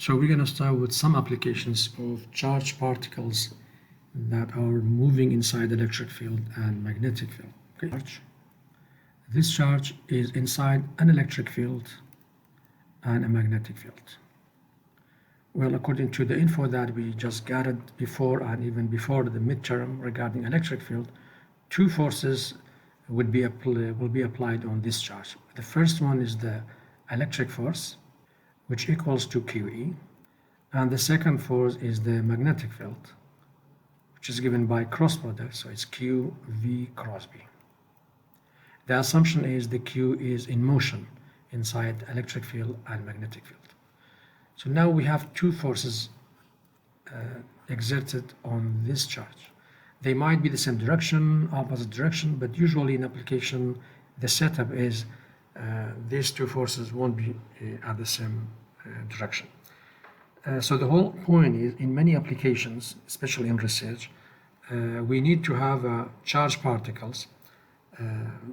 So we're going to start with some applications of charged particles that are moving inside the electric field and magnetic field. Okay. This charge is inside an electric field and a magnetic field. Well, according to the info that we just gathered before and even before the midterm regarding electric field, two forces will be applied on this charge. The first one is the electric force, which equals to QE, and the second force is the magnetic field, which is given by cross product, so it's QV cross B. The assumption is the Q is in motion inside electric field and magnetic field. So now we have two forces exerted on this charge. They might be the same direction, opposite direction, but usually in application the setup is these two forces won't be at the same direction. So the whole point is, in many applications, especially in research, we need to have charged particles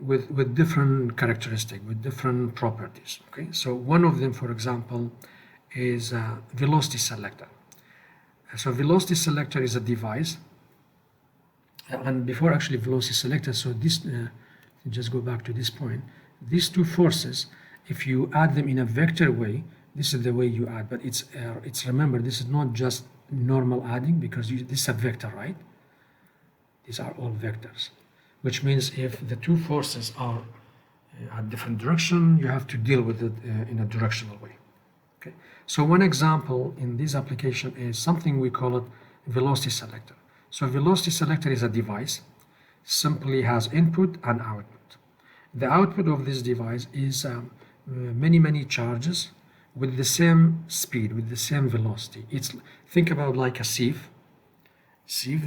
with different characteristics, with different properties. Okay, so one of them, for example, is a velocity selector. So velocity selector is a device, and before actually velocity selector, so this just go back to this point. These two forces, if you add them in a vector way, this is the way you add, but it's remember, this is not just normal adding, because this is a vector, right? These are all vectors, which means if the two forces are at different direction, you have to deal with it in a directional way. Okay, so one example in this application is something we call it velocity selector. So velocity selector is a device, simply has input and output. The output of this device is many charges with the same speed, with the same velocity. Think about like a sieve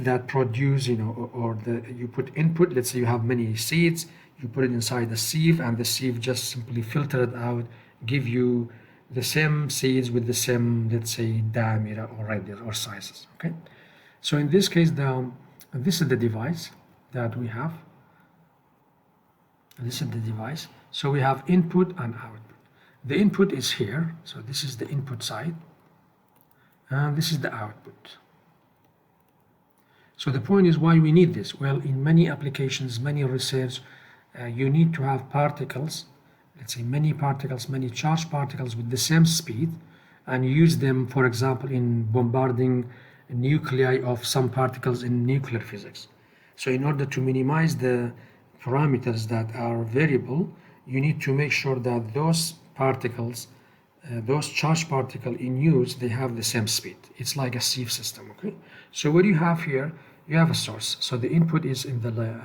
that produce, you put input. Let's say you have many seeds, you put it inside the sieve, and the sieve just simply filter it out, give you the same seeds with the same, let's say, diameter or radius or sizes. Okay, so in this case, this is the device that we have. This is the device. So we have input and output. The input is here, so this is the input side, and this is the output. So the point is why we need this. Well, in many applications, many research, you need to have particles, let's say many particles, many charged particles with the same speed, and use them, for example, in bombarding nuclei of some particles in nuclear physics. So in order to minimize the parameters that are variable, you need to make sure that those particles, those charged particles in use, they have the same speed. It's like a sieve system. Okay, so what you have here, you have a source. So the input is in the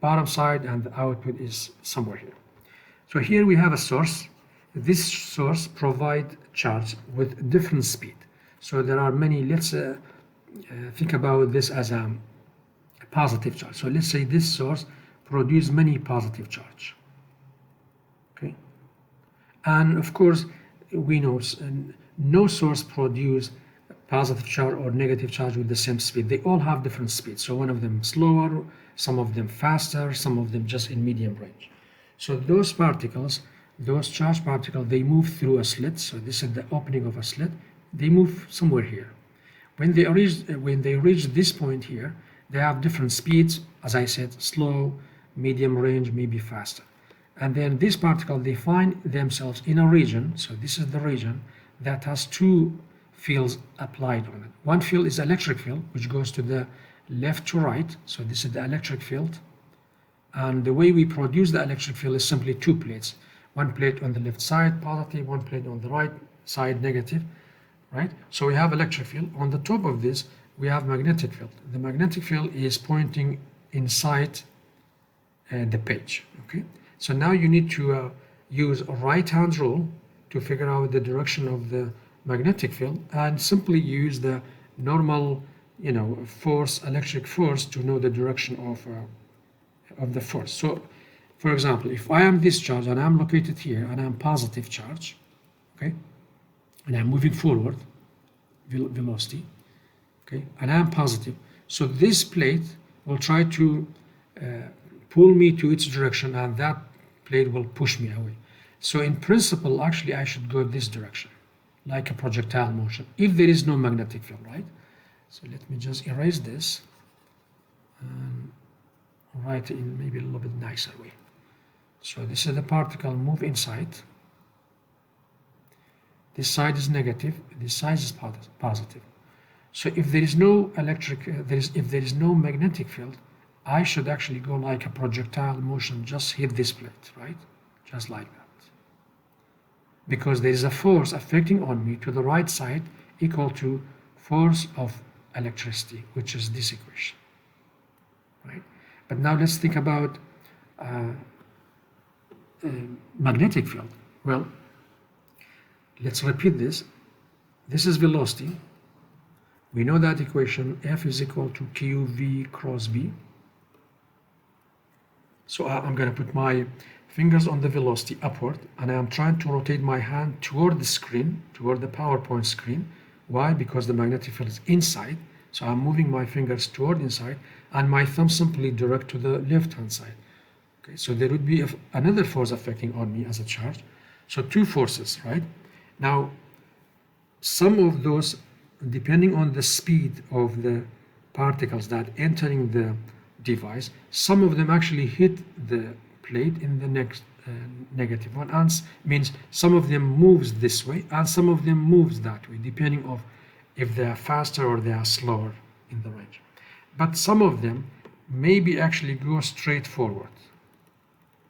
bottom side and the output is somewhere here. So here we have a source. This source provides charge with different speed. So there are many, let's think about this as a positive charge. So let's say this source produces many positive charge. Okay, and of course we know no source produces positive charge or negative charge with the same speed. They all have different speeds. So one of them slower, some of them faster, some of them just in medium range. So those particles, those charged particles, they move through a slit. So this is the opening of a slit. They move somewhere here. When they reach this point here, they have different speeds. As I said, slow, medium range, maybe faster. And then these particles, they find themselves in a region. So this is the region that has two fields applied on it. One field is electric field, which goes to the left to right. So this is the electric field. And the way we produce the electric field is simply two plates. One plate on the left side, positive, one plate on the right side, negative, right? So we have electric field. On the top of this, we have magnetic field. The magnetic field is pointing inside the page, okay? So now you need to use a right-hand rule to figure out the direction of the magnetic field, and simply use the normal, force, electric force, to know the direction of the force. So, for example, if I am this charge and I'm located here and I'm positive charge, okay, and I'm moving forward, velocity, okay, and I'm positive, so this plate will try to pull me to its direction, and that plate will push me away. So in principle, actually, I should go this direction. like a projectile motion if there is no magnetic field, right? So let me just erase this and write it in maybe a little bit nicer way. So this is the particle move inside. This side is negative, this side is positive. So if there is no if there is no magnetic field, I should actually go like a projectile motion, just hit this plate, right? Just like that. Because there is a force affecting on me to the right side equal to force of electricity, which is this equation, right? But now let's think about magnetic field. Well, let's repeat this. This is velocity. We know that equation, F is equal to QV cross B. So I'm going to put my fingers on the velocity upward, and I am trying to rotate my hand toward the screen, toward the PowerPoint screen. Why? Because the magnetic field is inside. So I'm moving my fingers toward inside, and my thumb simply direct to the left-hand side. Okay, so there would be another force affecting on me as a charge. So two forces, right? Now, some of those, depending on the speed of the particles that entering the device, some of them actually hit the plate in the next negative one, and means some of them moves this way and some of them moves that way, depending on if they are faster or they are slower in the range. But some of them maybe actually go straight forward,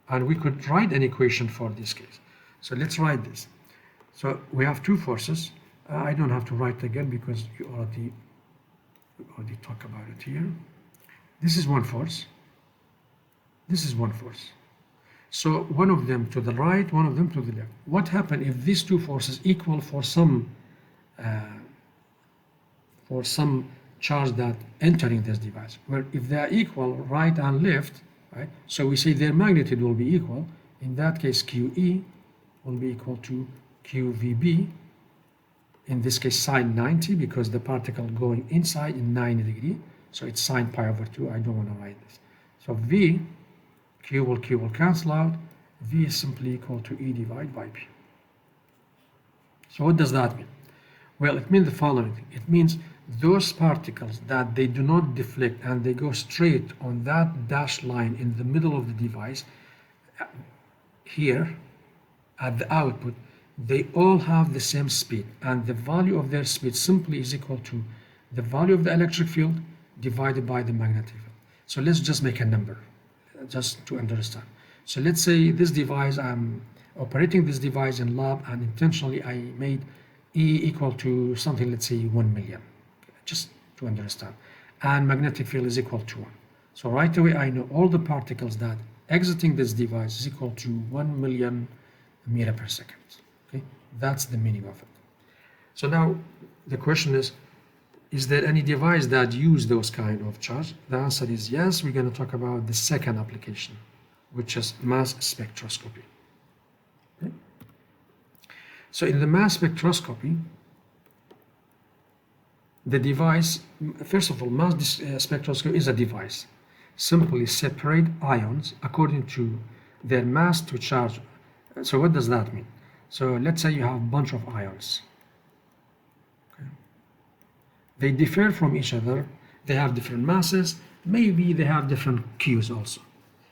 and we could write an equation for this case. So let's write this. So we have two forces. I don't have to write again because we already talked about it here. This is one force. This is one force. So one of them to the right, one of them to the left. What happens if these two forces equal for some charge that entering this device? Where if they are equal, right and left, right? So we say their magnitude will be equal. In that case, QE will be equal to QVB. In this case, sine 90, because the particle going inside in 90 degrees. So it's sine pi over 2. I don't want to write this. So V, Q will cancel out. V is simply equal to E divided by P. So what does that mean? Well, it means the following thing. It means those particles that they do not deflect and they go straight on that dashed line in the middle of the device, here at the output, they all have the same speed, and the value of their speed simply is equal to the value of the electric field divided by the magnetic field. So let's just make a number, just to understand. So let's say this device, I'm operating this device in lab, and intentionally I made E equal to something, let's say 1 million, just to understand. And magnetic field is equal to 1. So right away I know all the particles that exiting this device is equal to 1 million meter per second. Okay, that's the meaning of it. So now the question is there any device that use those kind of charge? The answer is yes. We're going to talk about the second application, which is mass spectroscopy. Okay. So in the mass spectroscopy, the device, first of all, mass spectroscopy is a device. Simply separate ions according to their mass to charge. So what does that mean? So let's say you have a bunch of ions. Okay. They differ from each other. They have different masses. Maybe they have different Qs also.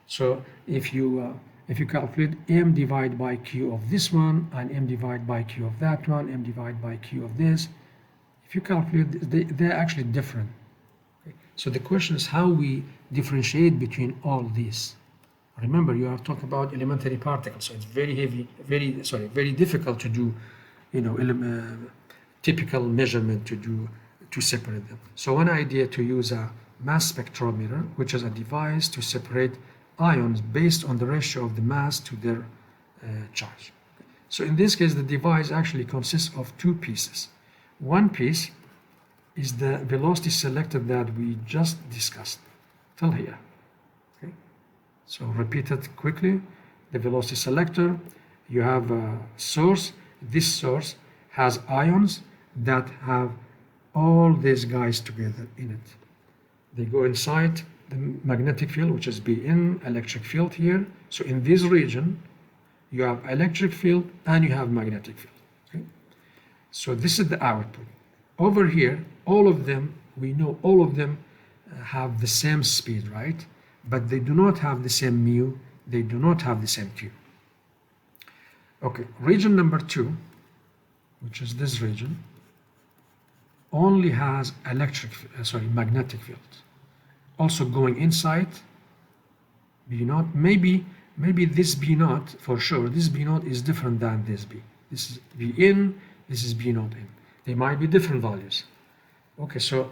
So if you calculate M divided by Q of this one and M divided by Q of that one, M divided by Q of this, if you calculate, they're actually different. Okay. So the question is how we differentiate between all these. Remember, you are talking about elementary particles, so it's very heavy, very difficult to do, typical measurement to separate them. So one idea to use a mass spectrometer, which is a device to separate ions based on the ratio of the mass to their charge. So in this case, the device actually consists of two pieces. One piece is the velocity selector that we just discussed till here. So repeat it quickly. The velocity selector, you have a source. This source has ions that have all these guys together in it. They go inside the magnetic field, which is Bn, electric field here. So in this region, you have electric field and you have magnetic field. Okay? So this is the output. Over here, all of them, we know all of them have the same speed, right? But they do not have the same mu, they do not have the same q. Okay, region number 2, which is this region, only has magnetic field. Also going inside B naught, maybe this B naught for sure, this B naught is different than this B. This is B in, this is B naught in. They might be different values. Okay, so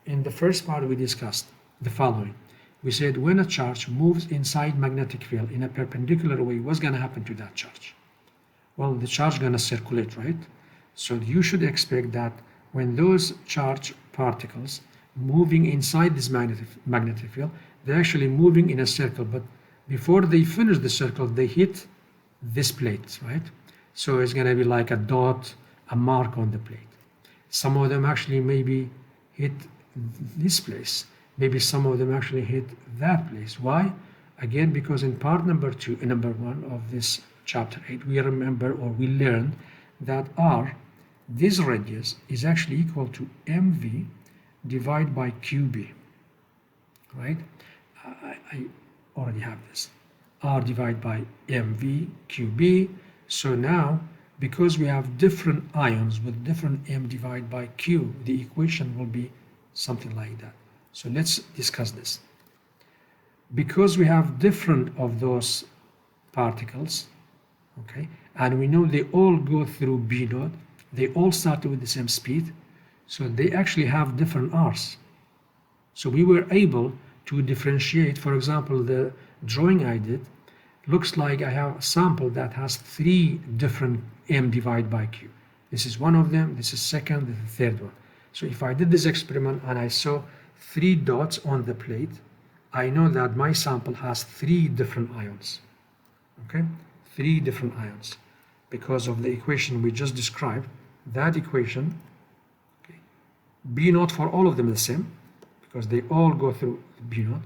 in the first part we discussed the following. We said when a charge moves inside magnetic field in a perpendicular way, what's going to happen to that charge? Well, the charge is going to circulate, right? So you should expect that when those charge particles moving inside this magnetic field, they're actually moving in a circle, but before they finish the circle, they hit this plate, right? So it's going to be like a dot, a mark on the plate. Some of them actually maybe hit this place. Maybe some of them actually hit that place. Why? Again, because in part number 1 of this chapter 8, we remember or we learned that R, this radius, is actually equal to mv divided by qb, right? I already have this. R divided by mv qb. So now, because we have different ions with different m divided by q, the equation will be something like that. So let's discuss this. Because we have different of those particles, okay, and we know they all go through B naught, they all started with the same speed, so they actually have different R's. So we were able to differentiate. For example, the drawing I did looks like I have a sample that has 3 different m divided by q. This is one of them, this is second, this is the third one. So if I did this experiment and I saw 3 dots on the plate, I know that my sample has 3 different ions. Okay, 3 different ions because of the equation we just described. That equation, okay, B naught for all of them is the same because they all go through B naught.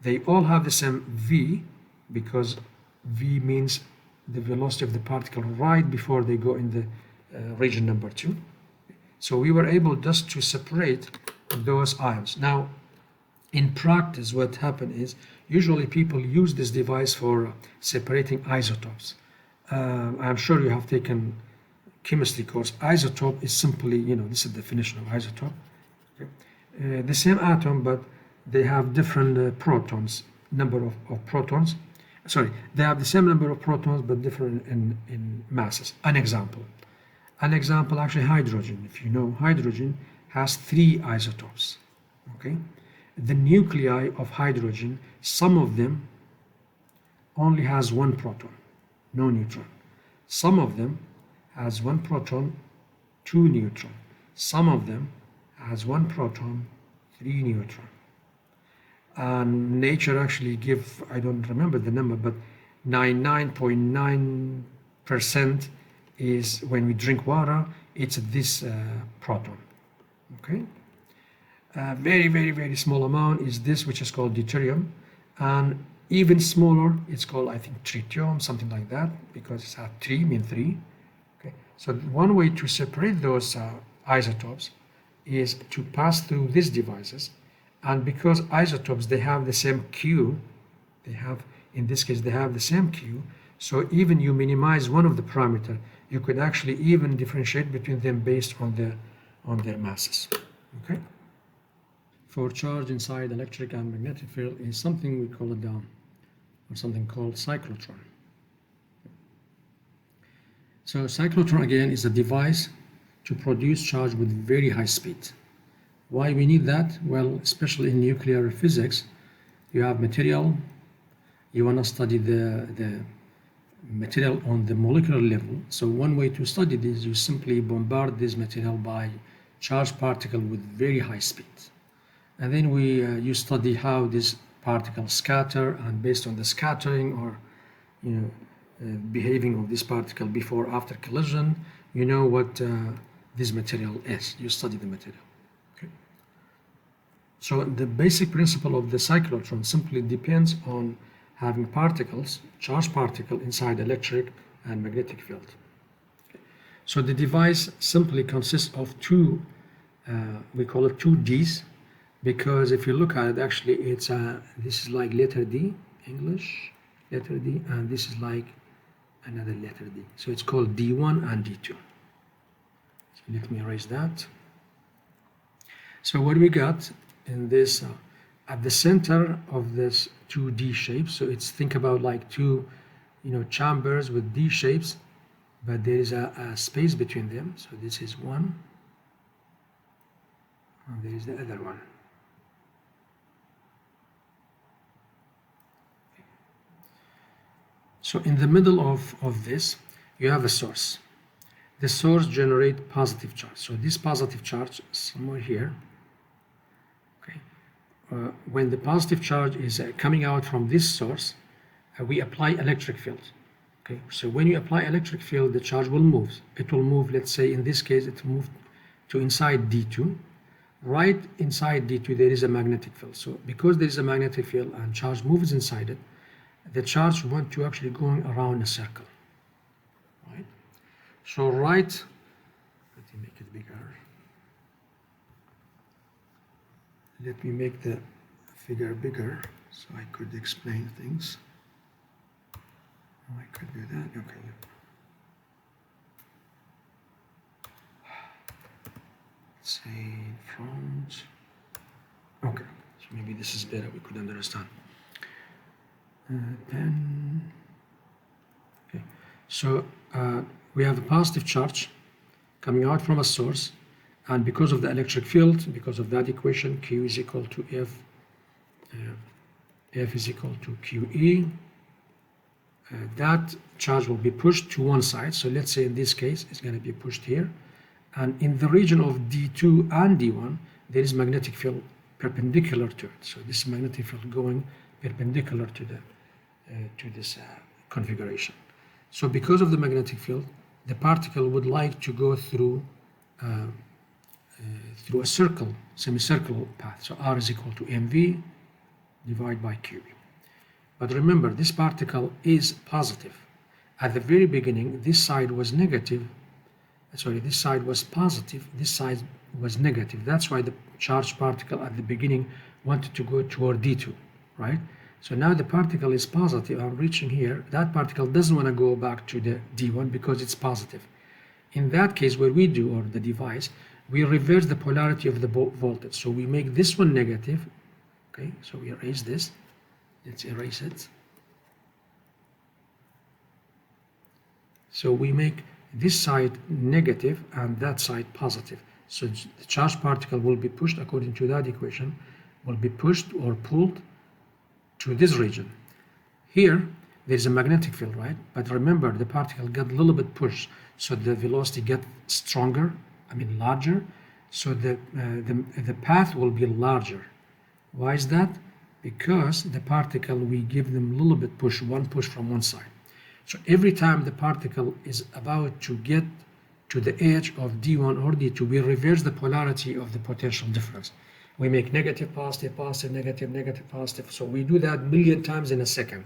They all have the same V because V means the velocity of the particle right before they go in the region number 2. So we were able just to separate those ions. Now, in practice, what happened is usually people use this device for separating isotopes. I'm sure you have taken chemistry course. Isotope is simply, this is the definition of isotope. Okay. The same atom, but they have different protons, number of protons. Sorry, they have the same number of protons, but different in masses. An example, actually hydrogen. If you know, hydrogen has 3 isotopes, okay? The nuclei of hydrogen, some of them only has 1 proton, no neutron. Some of them has 1 proton, 2 neutron. Some of them has 1 proton, 3 neutron. And nature actually give, I don't remember the number, but 99.9% is when we drink water, it's this proton. Okay, very, very, very small amount is this, which is called deuterium, and even smaller, it's called, I think, tritium, something like that, because it's at 3, mean 3. Okay, so one way to separate those isotopes is to pass through these devices, and because isotopes, they have the same Q, in this case, they have the same Q, so even you minimize one of the parameter, you could actually even differentiate between them based on their masses. Okay. For charge inside electric and magnetic field is something we call it down, or something called cyclotron. So cyclotron again is a device to produce charge with very high speed. Why we need that? Well, especially in nuclear physics, you have material, you want to study the material on the molecular level. So one way to study this, you simply bombard this material by charged particle with very high speed. And then you study how this particle scatter, and based on the scattering or behaving of this particle before after collision, you know what this material is. You study the material. Okay. So the basic principle of the cyclotron simply depends on having particles, charged particle inside electric and magnetic field. Okay. So the device simply consists of two, we call it two Ds, because if you look at it, actually it's this is like letter D, English, letter D, and this is like another letter D. So it's called D1 and D2. So let me erase that. So what we got in this, at the center of this 2D shape, so it's, think about like two, chambers with D shapes, but there is a space between them. So this is one, and there is the other one. So in the middle of this, you have a source. The source generates positive charge. So this positive charge is somewhere here. Okay. When the positive charge is coming out from this source, we apply electric field. Okay. So when you apply electric field, the charge will move. It will move, let's say in this case, it moved to inside D2. Right inside D2, there is a magnetic field. So because there is a magnetic field and charge moves inside it, the charge want to actually going around a circle, right? So let me make it bigger. Let me make the figure bigger so I could explain things. Oh, I could do that, okay. Let's say in front. Okay, so maybe this is better, we could understand. Then, okay, so we have a positive charge coming out from a source, and because of the electric field, because of that equation, Q is equal to F is equal to QE, that charge will be pushed to one side. So let's say in this case, it's going to be pushed here, and in the region of D2 and D1, there is magnetic field perpendicular to it. So this magnetic field going perpendicular to this configuration. So because of the magnetic field, the particle would like to go through a circle, semicircular path. So R is equal to mv divided by q. But remember, this particle is positive. At the very beginning, this side was negative. Sorry, this side was positive, this side was negative. That's why the charged particle at the beginning wanted to go toward D2, right? So now the particle is positive. I'm reaching here. That particle doesn't want to go back to the D1 because it's positive. In that case, what we do, or the device, we reverse the polarity of the voltage. So we make this one negative. Okay, so we erase this. Let's erase it. So we make this side negative and that side positive. So the charged particle will be pushed according to that equation, will be pushed or pulled to this region. Here, there's a magnetic field, right? But remember, the particle got a little bit pushed, so the velocity gets stronger, larger, so the path will be larger. Why is that? Because the particle, we give them a little bit push, one push from one side. So every time the particle is about to get to the edge of D1 or D2, we reverse the polarity of the potential difference. We make negative, positive, positive, negative, negative, positive. So we do that a million times in a second.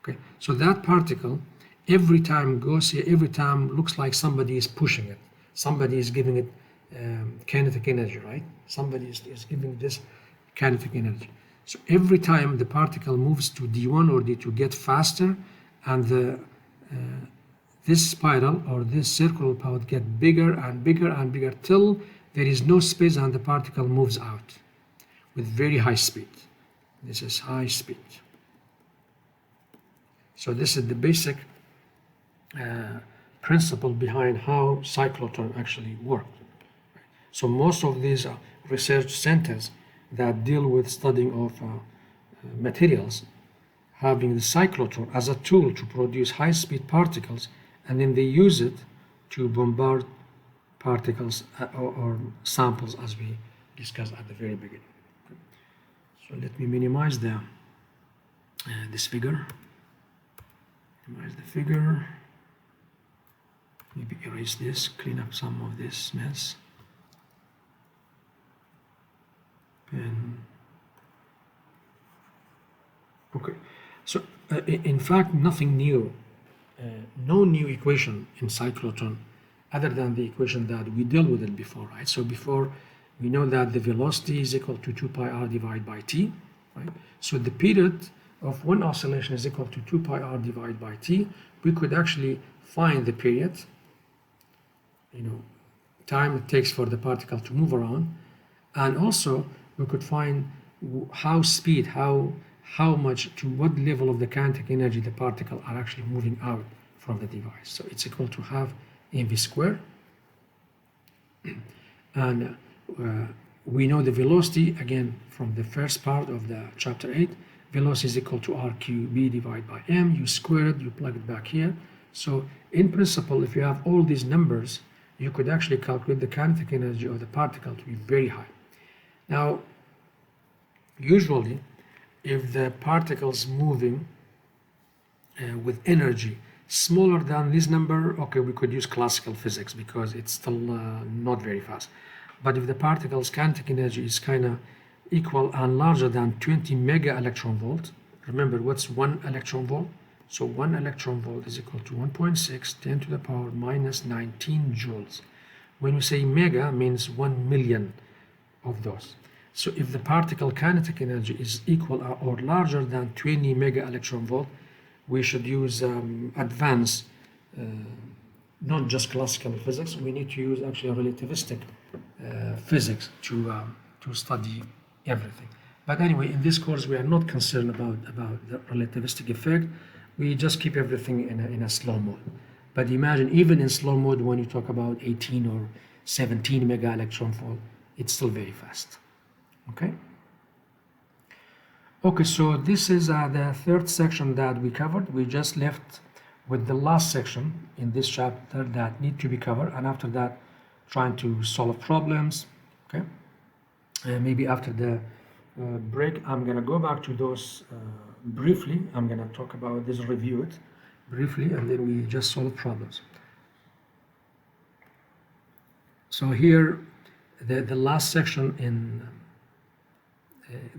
Okay, so that particle, every time goes here, every time looks like somebody is pushing it. Somebody is giving it kinetic energy, right? Somebody is giving this kinetic energy. So every time the particle moves to D1 or D2, get faster, and this spiral or this circular path get bigger and bigger and bigger till there is no space and the particle moves out with very high speed. This is high speed. So this is the basic principle behind how cyclotron actually work. So most of these research centers that deal with studying of materials having the cyclotron as a tool to produce high-speed particles, and then they use it to bombard particles or samples as we discussed at the very beginning. So let me minimize this figure. Minimize the figure. Maybe erase this, clean up some of this mess. And okay, so in fact, nothing new, no new equation in cyclotron other than the equation that we dealt with it before, right? So before, we know that the velocity is equal to 2 pi r divided by t, right? So the period of one oscillation is equal to 2 pi r divided by t. We could actually find the period, time it takes for the particle to move around, and also we could find how much, to what level of the kinetic energy the particle are actually moving out from the device. So it's equal to half mv squared, and we know the velocity again from the first part of the chapter 8. Velocity is equal to rqb divided by m. You square it, you plug it back here. So in principle, if you have all these numbers, you could actually calculate the kinetic energy of the particle to be very high. Now, usually, if the particle's moving with energy smaller than this number, okay, we could use classical physics because it's still not very fast. But if the particle's kinetic energy is kind of equal and larger than 20 mega electron volt, remember what's 1 electron volt? So 1 electron volt is equal to 1.6 10 to the power minus 19 joules. When we say mega, means 1 million of those. So if the particle kinetic energy is equal or larger than 20 mega electron volt, we should use advanced, not just classical physics. We need to use actually relativistic physics to study everything. But anyway, in this course, we are not concerned about the relativistic effect. We just keep everything in a slow mode. But imagine, even in slow mode, when you talk about 18 or 17 mega electron volt, it's still very fast. Okay? Okay, so this is the third section that we covered. We just left with the last section in this chapter that need to be covered, and after that, trying to solve problems. Okay? Maybe after the break, I'm going to go back to those briefly. I'm going to talk about this, review it briefly, and then we just solve problems. So here, the last section in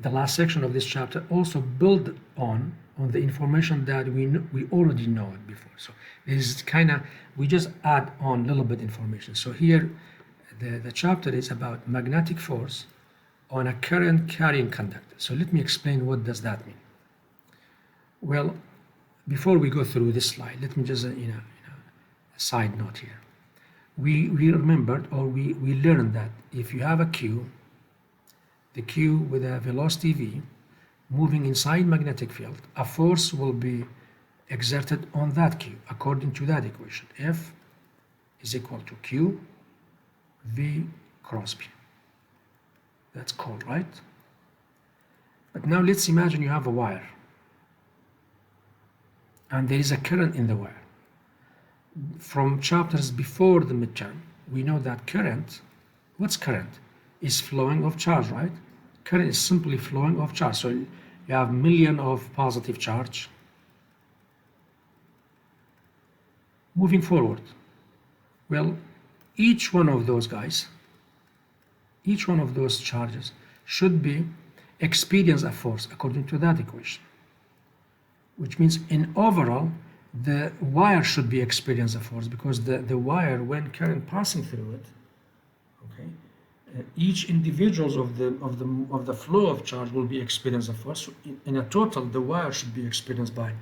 the last section of this chapter also build on the information that we already know it before. So this is kind of, we just add on a little bit information. So here, the chapter is about magnetic force on a current carrying conductor. So let me explain what does that mean. Well, before we go through this slide, let me just, a side note here. We remembered, or we learned that if you have a Q, the Q with a velocity v moving inside magnetic field, a force will be exerted on that Q according to that equation. F is equal to Q v cross P. That's called, right? But now let's imagine you have a wire and there is a current in the wire. From chapters before the midterm, we know that current, what's current? Is flowing of charge, right? Current is simply flowing of charge. So you have million of positive charge. Moving forward, well, each one of those guys, each one of those charges should be experience a force according to that equation, which means in overall, the wire should be experience a force because the wire, when current passing through it, okay, each individuals of the flow of charge will be experienced a force. So in a total, the wire should be experienced by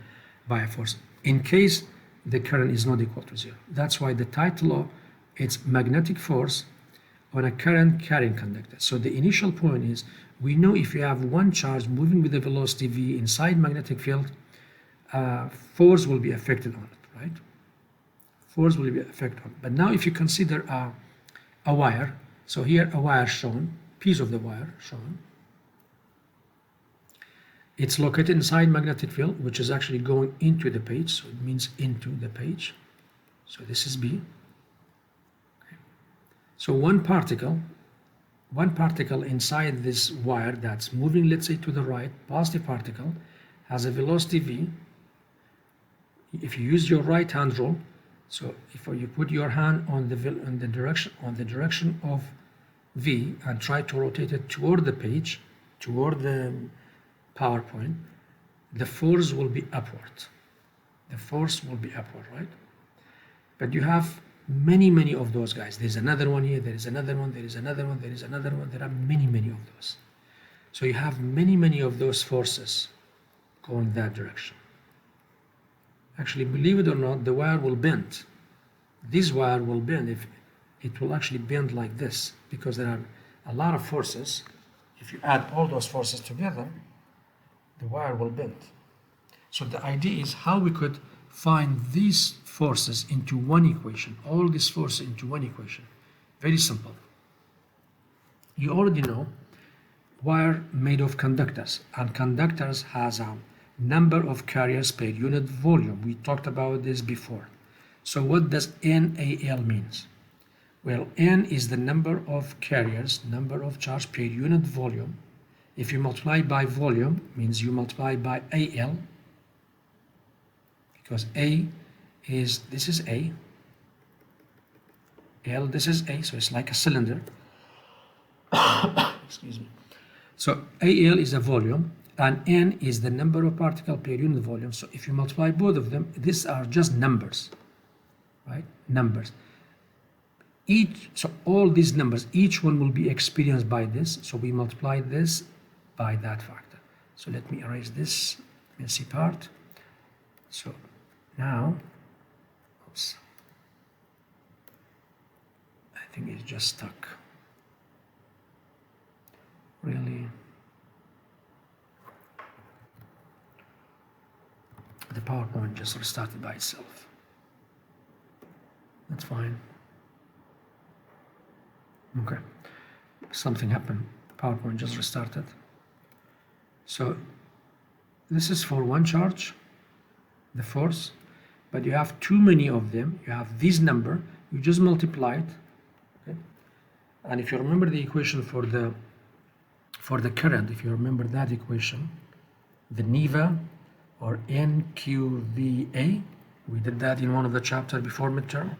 a force in case the current is not equal to 0. That's why the title of it's magnetic force on a current carrying conductor. So the initial point is, we know if you have one charge moving with a velocity v inside magnetic field, force will be affected on it, right? Force will be affected on it. But now if you consider a wire, so here a wire shown, piece of the wire shown, it's located inside magnetic field, which is actually going into the page, so it means into the page. So this is B. Okay. So one particle inside this wire that's moving, let's say to the right, positive particle, has a velocity v. If you use your right hand rule, so if you put your hand on the direction of v and try to rotate it toward the page, toward the PowerPoint, the force will be upward. The force will be upward, right? But you have many of those guys. There's another one here, there is another one, there is another one, there is another one. There are many of those. So you have many of those forces going that direction. Actually, believe it or not, the wire will bend. This wire will bend. If it will actually bend like this, because there are a lot of forces. If you add all those forces together, the wire will bend. So the idea is how we could find these forces into one equation, all these forces into one equation. Very simple. You already know wire made of conductors, and conductors has a number of carriers per unit volume. We talked about this before. So what does NAL means? Well, N is the number of carriers, number of charge per unit volume. If you multiply by volume, means you multiply by AL, because A is, this is A, L, this is A, so it's like a cylinder. Excuse me. So AL is a volume, and N is the number of particles per unit volume. So if you multiply both of them, these are just numbers, right? Numbers. So all these numbers, each one will be experienced by this. So we multiply this by that factor. So let me erase this messy part. So now, oops, I think it's just stuck. Really, the PowerPoint just restarted by itself. That's fine. Okay, something happened. PowerPoint just restarted. So this is for one charge, the force, but you have too many of them. You have this number, you just multiply it. Okay? And if you remember the equation for the current, if you remember that equation, the NEVA or NQVA, we did that in one of the chapters before midterm.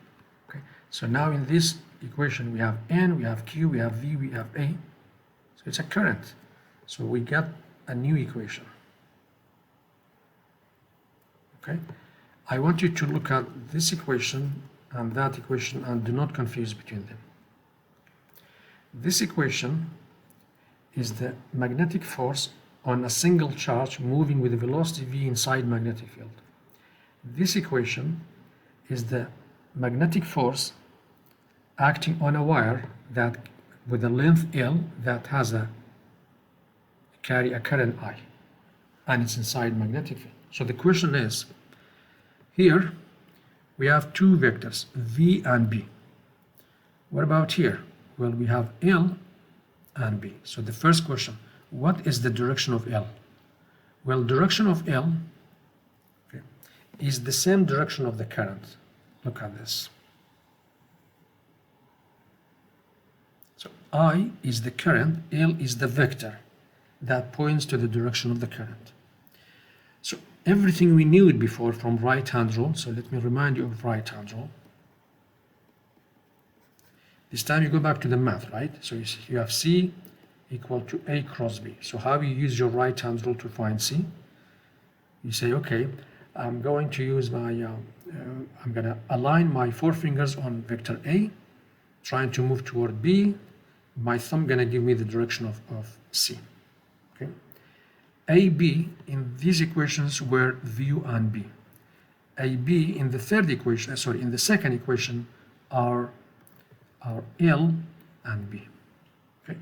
Okay, so now in this equation we have N, we have Q, we have V, we have A. So it's a current. So we got a new equation. Okay, I want you to look at this equation and that equation and do not confuse between them. This equation is the magnetic force on a single charge moving with a velocity v inside magnetic field. This equation is the magnetic force acting on a wire that with a length L that has carry a current I, and it's inside magnetic field. So the question is, here we have two vectors, V and B. What about here? Well, we have L and B. So the first question, what is the direction of L? Well, direction of L, okay, is the same direction of the current. Look at this. So I is the current, L is the vector that points to the direction of the current. So everything we knew it before from right-hand rule. So let me remind you of right-hand rule. This time you go back to the math, right? So you have C equal to A cross B. So how you use your right-hand rule to find C? You say, okay, I'm going to use my, I'm going to align my four fingers on vector A, trying to move toward B. My thumb going to give me the direction of C. Okay. AB in these equations were V and B. AB in the third equation, in the second equation are L and B. Okay.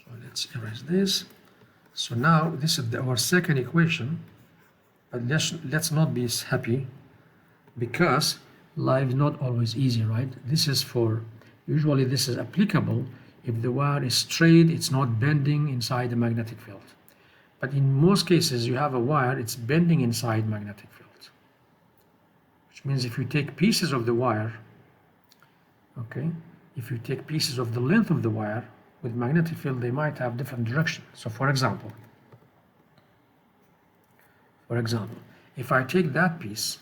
So let's erase this. So now this is our second equation, but let's not be happy because life is not always easy, right? This is for, usually this is applicable if the wire is straight, it's not bending inside the magnetic field. But in most cases you have a wire, it's bending inside magnetic field. Which means if you take pieces of the wire, okay, if you take pieces of the length of the wire with magnetic field, they might have different direction. So for example, if I take that piece,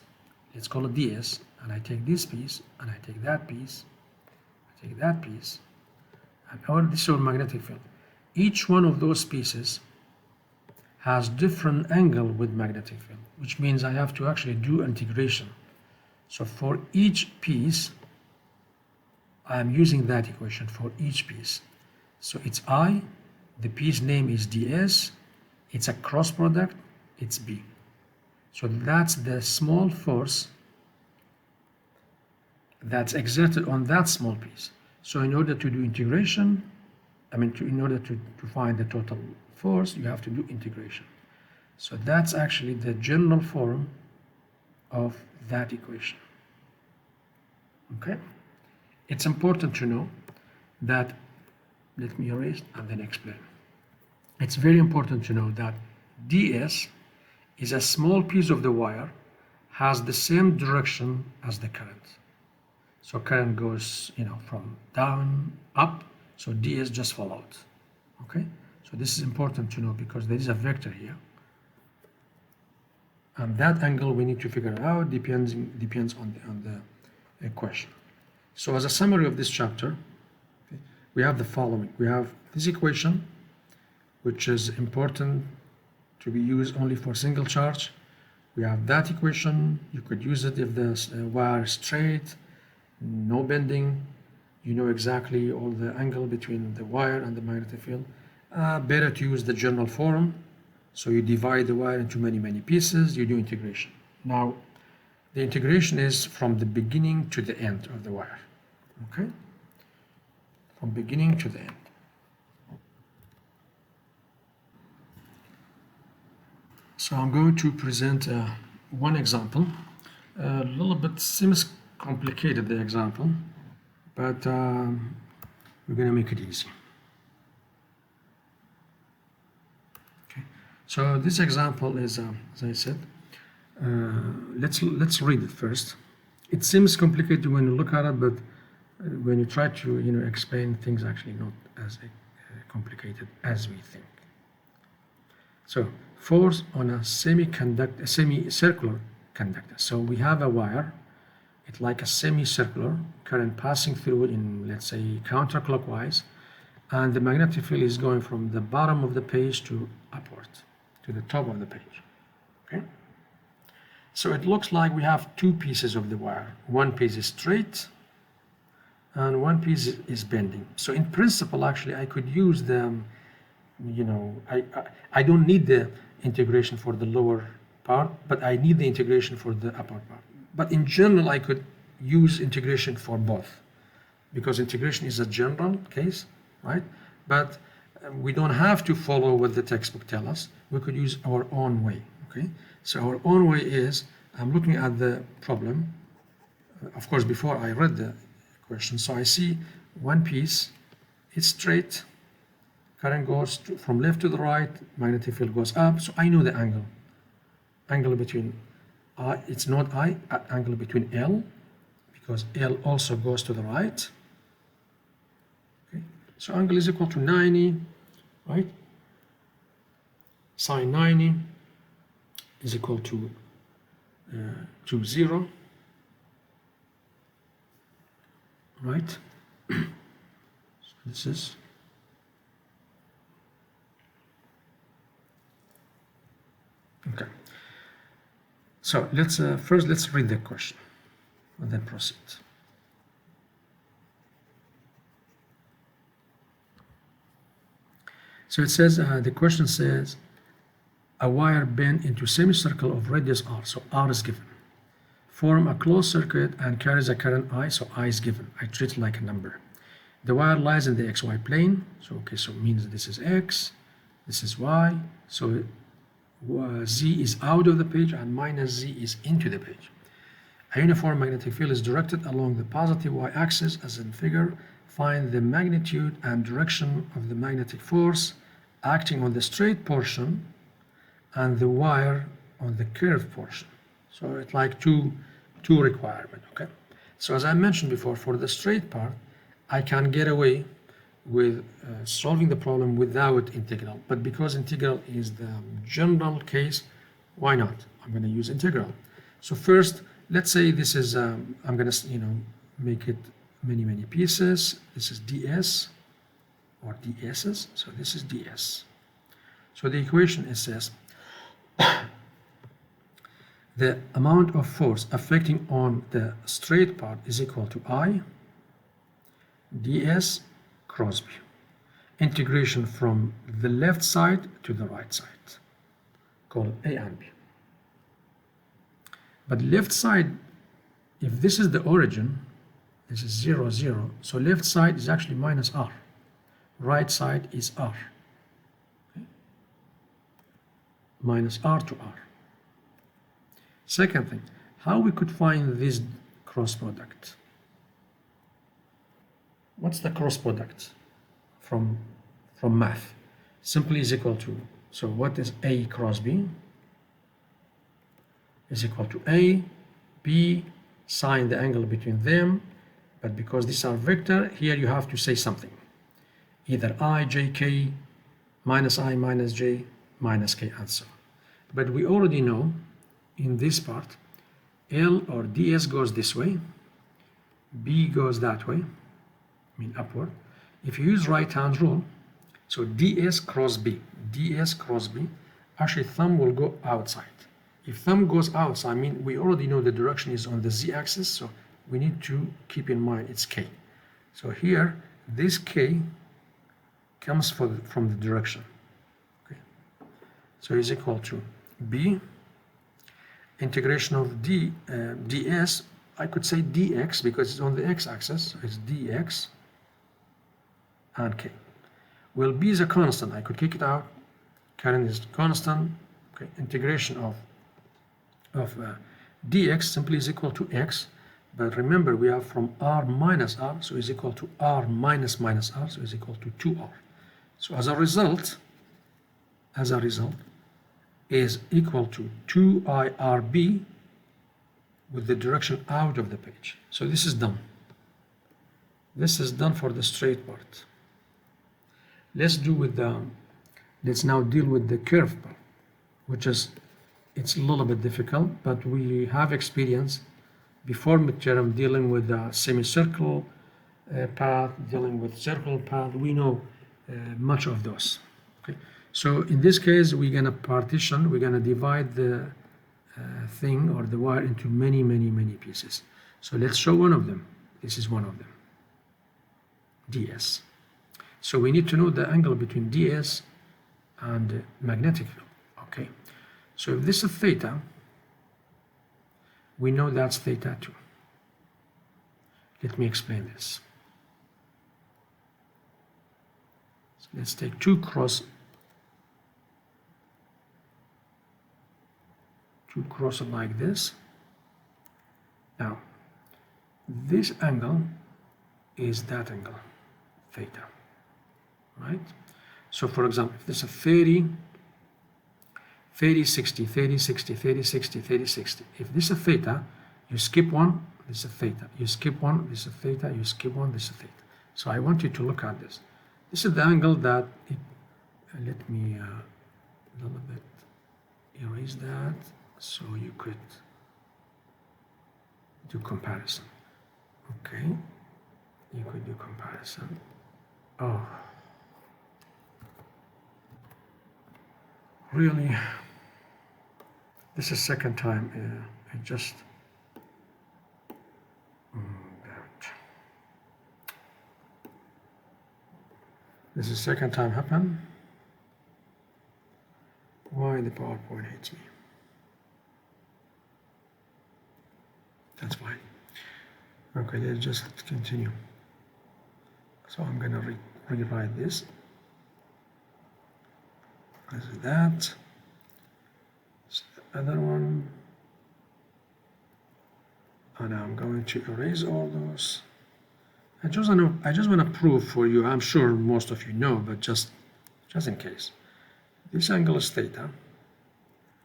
let's call it DS, and I take this piece, and I take that piece, I take that piece, and all this is our magnetic field. Each one of those pieces has different angle with magnetic field, which means I have to actually do integration. So for each piece, I am using that equation for each piece. So it's I, the piece name is ds, it's a cross product, it's B. So that's the small force that's exerted on that small piece. So in order to do integration, in order to find the total force, you have to do integration. So that's actually the general form of that equation. Okay? It's important to know that, let me erase and then explain. It's very important to know that ds is a small piece of the wire, has the same direction as the current. So current goes, from down, up, so ds just followed. Okay? So this is important to know because there is a vector here. And that angle we need to figure out depends on the question. So as a summary of this chapter, okay, we have the following. We have this equation, which is important to be used only for single charge. We have that equation. You could use it if the wire is straight, no bending. You know exactly all the angle between the wire and the magnetic field. Better to use the general form. So you divide the wire into many pieces, you do integration. Now, the integration is from the beginning to the end of the wire. Okay? From beginning to the end. So I'm going to present one example. A little bit seems complicated, the example, but we're going to make it easy. Okay. So this example is, as I said, let's read it first. It seems complicated when you look at it, but when you try to explain things, actually not as complicated as we think. So force on a semicircular conductor. So we have a wire. It's like a semicircular current passing through in, let's say, counterclockwise, and the magnetic field is going from the bottom of the page to upward, to the top of the page. Okay. So it looks like we have two pieces of the wire. One piece is straight, and one piece is bending. So in principle, actually, I could use the, I don't need the integration for the lower part, but I need the integration for the upper part. But in general, I could use integration for both, because integration is a general case, right? But we don't have to follow what the textbook tells us. We could use our own way, okay? So our own way is, I'm looking at the problem. Of course, before I read the question, so I see one piece, it's straight, current goes from left to the right, magnetic field goes up, so I know the angle between it's not angle between L, because L also goes to the right. Okay. So angle is equal to 90, right? Sine 90 is equal to 0, right? So this is okay. So let's first let's read the question and then proceed. So it says, the question says, a wire bent into semicircle of radius r, so r is given, form a closed circuit and carries a current I, so I is given. I treat it like a number. The wire lies in the xy plane, so okay, so it means this is x, this is y, so z is out of the page and minus z is into the page. A uniform magnetic field is directed along the positive y-axis as in figure. Find the magnitude and direction of the magnetic force acting on the straight portion and the wire on the curved portion. So it's like two requirements, okay? So as I mentioned before, for the straight part, I can get away with solving the problem without integral, but because integral is the general case, why not? I'm going to use integral. So first, let's say this is I'm going to make it many pieces. This is ds or ds's, so this is ds. So the equation is says the amount of force affecting on the straight part is equal to I ds cross b. Integration from the left side to the right side, called A and B. But left side, if this is the origin, this is 0, 0, so left side is actually minus r. Right side is r. Okay? Minus r to r. Second thing, how we could find this cross product? What's the cross product from math? Simply is equal to, so what is A cross B? Is equal to A, B, sine the angle between them, but because these are vector, here you have to say something. Either I, j, k, minus I, minus j, minus k, and so on. But we already know in this part, L or ds goes this way, B goes that way, I mean upward. If you use right hand rule, so ds cross b, actually thumb will go outside. If thumb goes outside, I mean we already know the direction is on the z-axis, so we need to keep in mind it's k. So here, this k comes from the direction. Okay. So is equal to b integration of ds, I could say dx because it's on the x-axis, so it's dx and k. Well, b is a constant, I could kick it out, current is constant, okay. Integration of dx simply is equal to x, but remember we have from r minus r, so is equal to r minus minus r, so is equal to 2r. So as a result is equal to 2irb with the direction out of the page. So this is done. This is done for the straight part. Let's now deal with the curve part, which is, it's a little bit difficult, but we have experience before midterm dealing with a semicircle path, dealing with circle path. We know much of those. Okay. So in this case, we're gonna partition, we're gonna divide the thing or the wire into many pieces. So let's show one of them. This is one of them, ds. So we need to know the angle between ds and magnetic field. Okay. So if this is theta, we know that's theta 2. Let me explain this. So let's take 2 cross like this. Now, this angle is that angle, theta, right? So for example, if this is 30, 30, 60, 30, 60, 30, 60, 30, 60. If this is theta, you skip one, this is theta. You skip one, this is theta. You skip one, this is theta. So I want you to look at this. This is the angle that, let me a little bit erase that so you could do comparison. Okay, you could do comparison. Oh, really? This is second time I just this is second time happen. Why the PowerPoint hates me? That's fine. Okay, let's just continue. So I'm gonna rewrite this. This is that. This is the other one. And I'm going to erase all those. I just want to prove for you. I'm sure most of you know, but just in case. This angle is theta.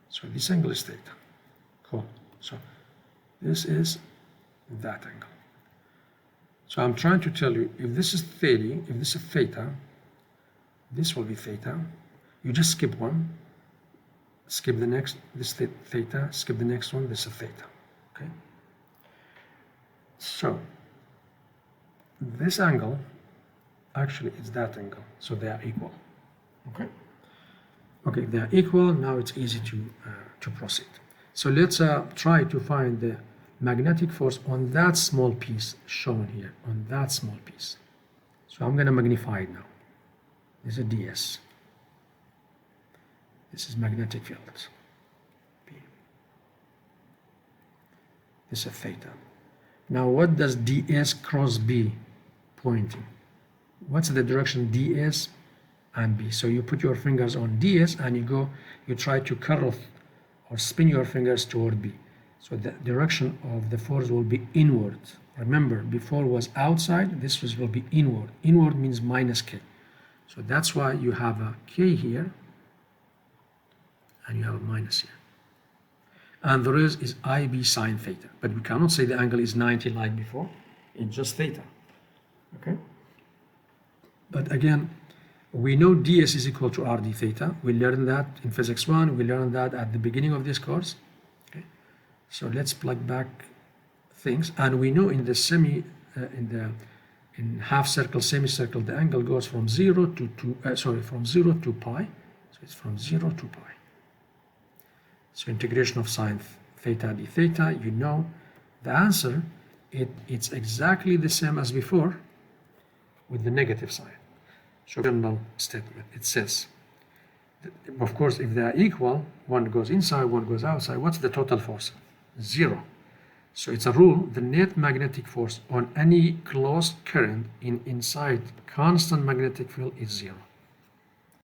So this angle is theta. Cool. So this is that angle. So I'm trying to tell you, if this is 30, if this is theta, this will be theta. You just skip one, skip the next, this theta, skip the next one, this is theta. Okay. So this angle actually is that angle, so they are equal. Okay. Okay, they are equal. Now it's easy to proceed. So let's try to find the magnetic force on that small piece shown here, on that small piece. So I'm going to magnify it now. This is ds. This is magnetic field. P. This is theta. Now what does ds cross b pointing? What's the direction ds and b? So you put your fingers on ds and you try to curl or spin your fingers toward b. So the direction of the force will be inward. Remember, before was outside, this will be inward. Inward means minus k. So that's why you have a k here and you have a minus here. And the rest is IB sine theta. But we cannot say the angle is 90 like before. It's just theta. Okay? But again, we know ds is equal to rd theta. We learned that in physics 1. We learned that at the beginning of this course. Okay? So let's plug back things. And we know in the in half circle, semicircle, the angle goes from 0 to from 0 to pi. So it's from 0 to pi. So integration of sine theta d theta, you know the answer, it's exactly the same as before with the negative sign. So general statement, it says, of course, if they are equal, one goes inside, one goes outside, what's the total force? 0. So it's a rule, the net magnetic force on any closed current inside constant magnetic field is 0.